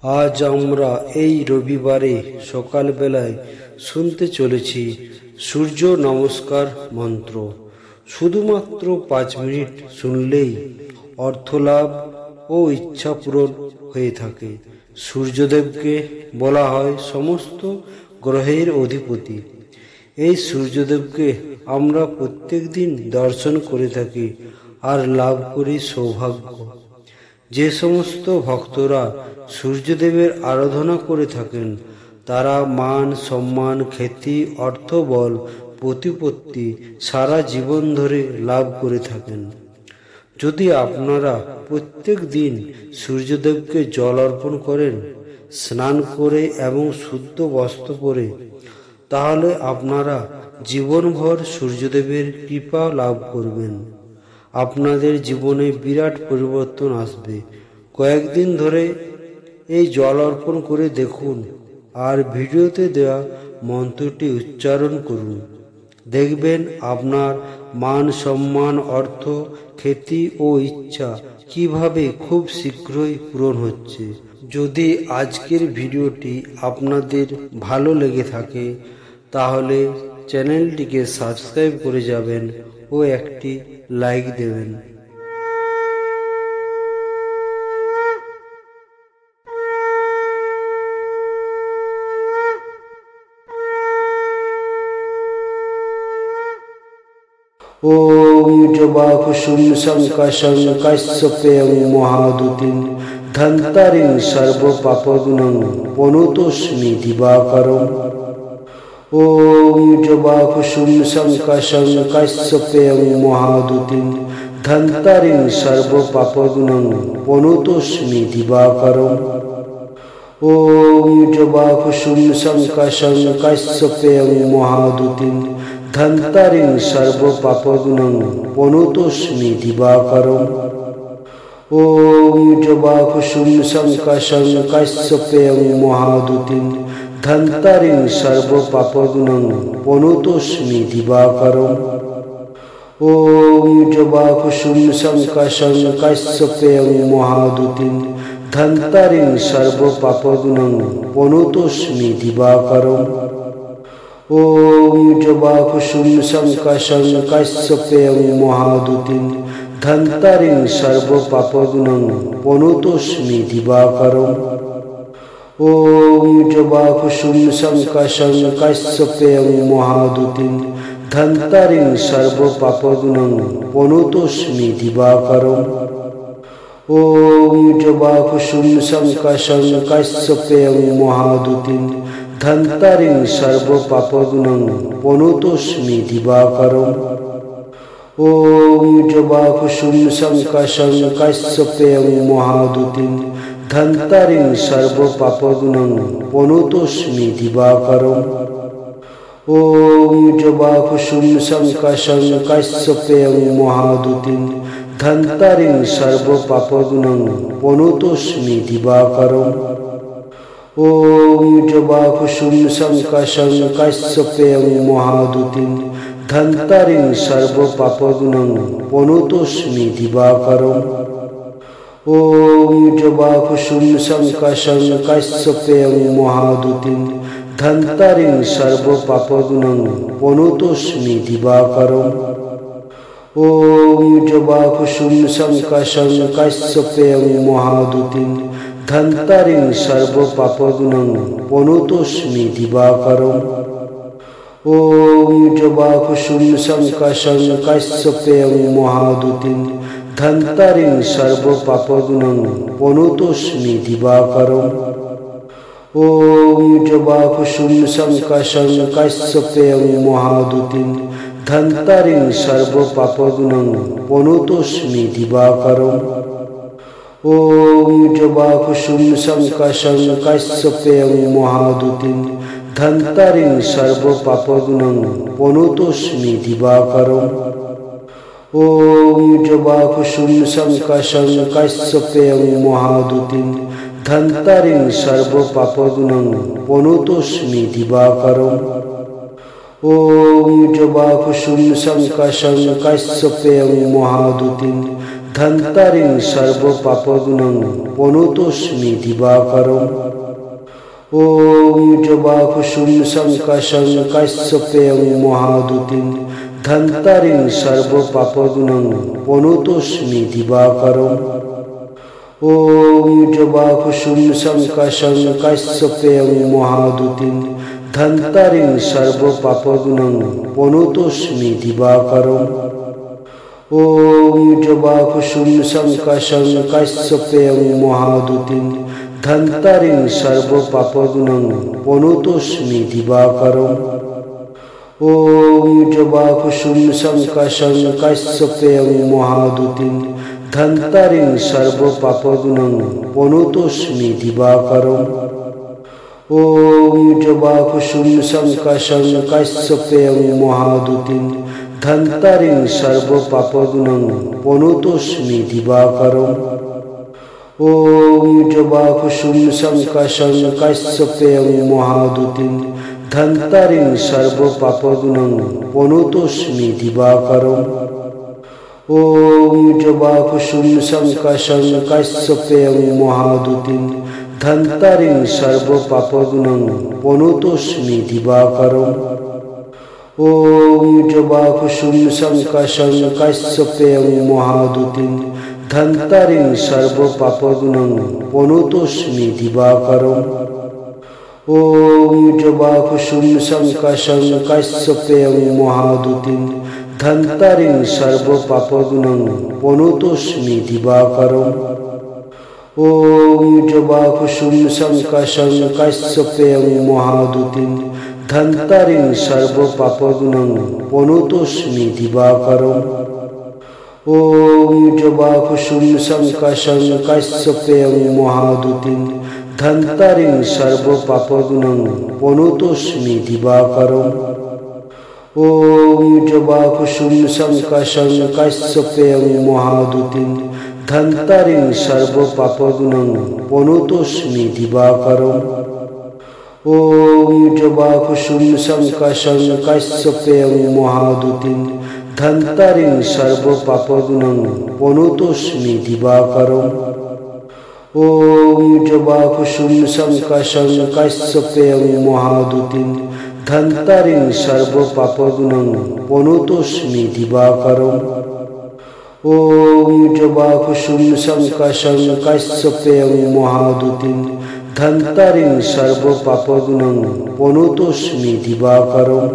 আজ আমরা এই রবিবারে সকালবেলায় শুনতে চলেছি সূর্য নমস্কার মন্ত্র। শুধুমাত্র 5 মিনিট শুনলেই অর্থলাভ ও ইচ্ছা পূরণ হয়ে থাকে। সূর্যদেবকে বলা হয় সমস্ত গ্রহের অধিপতি। এই সূর্যদেবকে আমরা প্রত্যেক দিন দর্শন করে থাকি আর লাভ করি সৌভাগ্য। যে সমস্ত ভক্তরা সূর্যদেবের আরাধনা করে থাকেন তারা মান সম্মান খ্যাতি অর্থবল প্রতিপত্তি সারা জীবন ধরে লাভ করে থাকেন। যদি আপনারা প্রত্যেক দিন সূর্যদেবকে জল অর্পণ করেন, স্নান করে এবং শুদ্ধ বস্ত্র পরে, তাহলে আপনারা জীবনভর সূর্যদেবের কৃপা লাভ করবেন। আপনাদের জীবনে বিরাট পরিবর্তন আসবে। কয়েকদিন ধরে এই জল অর্পণ করে দেখুন আর ভিডিওতে দেওয়া মন্ত্রটি উচ্চারণ করুন। দেখবেন আপনার মান সম্মান অর্থ খ্যাতি ও ইচ্ছা কিভাবে খুব শীঘ্রই পূরণ হচ্ছে। যদি আজকের ভিডিওটি আপনাদের ভালো লেগে থাকে তাহলে চ্যানেলটিকে সাবস্ক্রাইব করে যাবেন ও একটি লাইক দেবেন। ওম জবাকুসুম শঙ্কাশং কাশ্যপেয়ং মহাদুতিং ধন্তারিং সর্বপাপগ্নং পনুতোস্মি দিবাকরম। ওম জবাকুসুম শঙ্কাশং কাশ্যপেয়ং মহাদুতিং ধন্তারিং সর্বপাপগ্নং পনুতোস্মি দিবাকরম। ওম জবাকুসুম শঙ্কাশং কাশ্যপেয়ং মহাদুতিং ধন্তারিং সর্বপাপগ্নং পনুতোস্মি দিবাকরম। ওম জবাকুসুম শঙ্কাশং কাশ্যপেয়ং মহাদুতিং ধন্তারিং সর্বপাপগ্নং পনুতোস্মি দিবাকরম। ওম জবাকুসুম শঙ্কাশং কাশ্যপেয়ং মহাদুতিং ধন্তারিং সর্বপাপগ্নং পনুতোস্মি দিবাকরম। ওম জবাকুসুম শঙ্কাশং কাশ্যপেয়ং মহাদুতিং ধন্তারিং সর্বপাপগ্নং পনুতোস্মি দিবাকরম। ওম জবাকুসুম শঙ্কাশং কাশ্যপেয়ং মহাদুতিং ধন্তারিং সর্বপাপগ্নং পনুতোস্মি দিবাকরম। ওম জবাকুসুম শঙ্কাশং কাশ্যপেয়ং মহাদুতিং ধন্তারিং সর্বপাপগ্নং পনুতোস্মি দিবাকরম। ওম জবাকুসুম শঙ্কাশং কাশ্যপেয়ং মহাদুতিং ধন্তারিং সর্বপাপগ্নং পনুতোস্মি দিবাকরম। ওম জবাকুসুম শঙ্কাশং কাশ্যপেয়ং মহাদুতিং ধন্তারিং সর্বপাপগ্নং পনুতোস্মি দিবাকরম। ওম জবাকুসুম শঙ্কাশং কাশ্যপেয়ং মহাদুতিং ধন্তারিং সর্বপাপগ্নং পনুতোস্মি দিবাকরম। ওম জবাকুসুম শঙ্কাশং কাশ্যপেয়ং মহাদুতিং ধন্তারিং সর্বপাপগ্নং পনুতোস্মি দিবাকরম। ওম জবাকুসুম শঙ্কাশং কাশ্যপেয়ং মহাদুতিং ধন্তারিং সর্বপাপগ্নং পনুতোস্মি দিবাকরম। ওম জবাকুসুম শঙ্কাশং কাশ্যপেয়ং মহাদুতিং ধন্তারিং সর্বপাপগ্নং পনুতোস্মি দিবাকরম। ওম জবাকুসুম শঙ্কাশং কাশ্যপেয়ং মহাদুতিং ধন্তারিং সর্বপাপগ্নং পনুতোস্মি দিবাকরম। ওম জবাকুসুম শঙ্কাশং কাশ্যপেয়ং মহাদুতিং ধন্তারিং সর্বপাপগ্নং পনুতোস্মি দিবাকরম। ওম জবাকুসুম শঙ্কাশং কাশ্যপেয়ং মহাদুতিং ধন্তারিং সর্বপাপগ্নং পনুতোস্মি দিবাকরম। ওম জবাকুসুম শঙ্কাশং কাশ্যপেয়ং মহাদুতিং धन्तारिं सर्वपापग्नं प्रणतोऽस्मि दिवाकरम्। ॐ जवाकुसुम शङ्काशं काश्यपेयं महादुतिं धन्तारिं सर्वपापग्नं प्रणतोऽस्मि दिवाकरम्। ॐ जवाकुसुम शङ्काशं काश्यपेयं महादुतिं धन्तारिं सर्वपापग्नं प्रणतोऽस्मि दिवाकरम्। ॐ जवाकुसुम शङ्काशं काश्यपेयं महादुतिं धन्तारिं सर्वपापग्नं प्रणतोऽस्मि दिवाकरम्। ॐ जवाकुसुम शङ्काशं काश्यपेयं महादुतिं धन्तारिं सर्वपापग्नं प्रणतोऽस्मि दिवाकरम्। ॐ जवाकुसुम शङ्काशं काश्यपेयं महादुतिं धन्तारिं सर्वपापग्नं प्रणतोऽस्मि दिवाकरम्। ॐ जवाकुसुम शङ्काशं काश्यपेयं महादुतिं धन्तारिं सर्वपापग्नं प्रणतोऽस्मि दिवाकरम्। ॐ जवाकुसुम शङ्काशं काश्यपेयं महादुतिं धन्तारिं सर्वपापग्नं प्रणतोऽस्मि दिवाकरम्। ॐ जवाकुसुम शङ्काशं काश्यपेयं महादुतिं धन्तारिं सर्वपापग्नं प्रणतोऽस्मि दिवाकरम्। ॐ जवाकुसुम शङ्काशं काश्यपेयं महादुतिं धन्तारिं सर्वपापग्नं प्रणतोऽस्मि दिवाकरम्। ॐ जवाकुसुम शङ्काशं काश्यपेयं महादुतिं धन्तारिं सर्वपापग्नं प्रणतोऽस्मि दिवाकरम्। ॐ जवाकुसुम शङ्काशं काश्यपेयं महादुतिं धन्तारिं सर्वपापग्नं प्रणतोऽस्मि दिवाकरम्। ॐ जवाकुसुम शङ्काशं काश्यपेयं महादुतिं धन्तारिं सर्वपापग्नं प्रणतोऽस्मि दिवाकरम्। ॐ जवाकुसुम शङ्काशं काश्यपेयं महादुतिं धन्तारिं सर्वपापग्नं प्रणतोऽस्मि दिवाकरम्। ॐ जवाकुसुम शङ्काशं काश्यपेयं महादुतिं धन्तारिं सर्वपापग्नं प्रणतोऽस्मि दिवाकरम्। ॐ जवाकुसुम शङ्काशं काश्यपेयं महादुतिं धन्तारिं सर्वपापग्नं प्रणतोऽस्मि दिवाकरम्।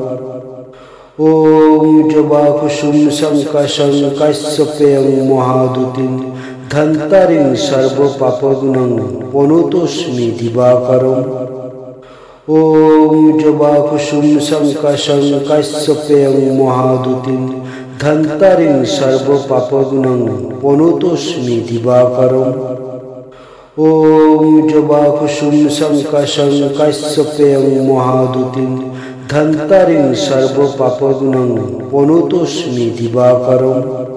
ॐ जवाकुसुम शङ्काशं काश्यपेयं महादुतिं धन्तारिं सर्वपापग्नं प्रणतोऽस्मि दिवाकरम्। ॐ जवाकुसुम शङ्काशं काश्यपेयं महादुतिं धन्तारिं सर्वपापग्नं प्रणतोऽस्मि दिवाकरम्। ॐ जवाकुसुम शङ्काशं काश्यपेयं महादुतिं धन्तारिं सर्वपापग्नं प्रणतोऽस्मि दिवाकरम्।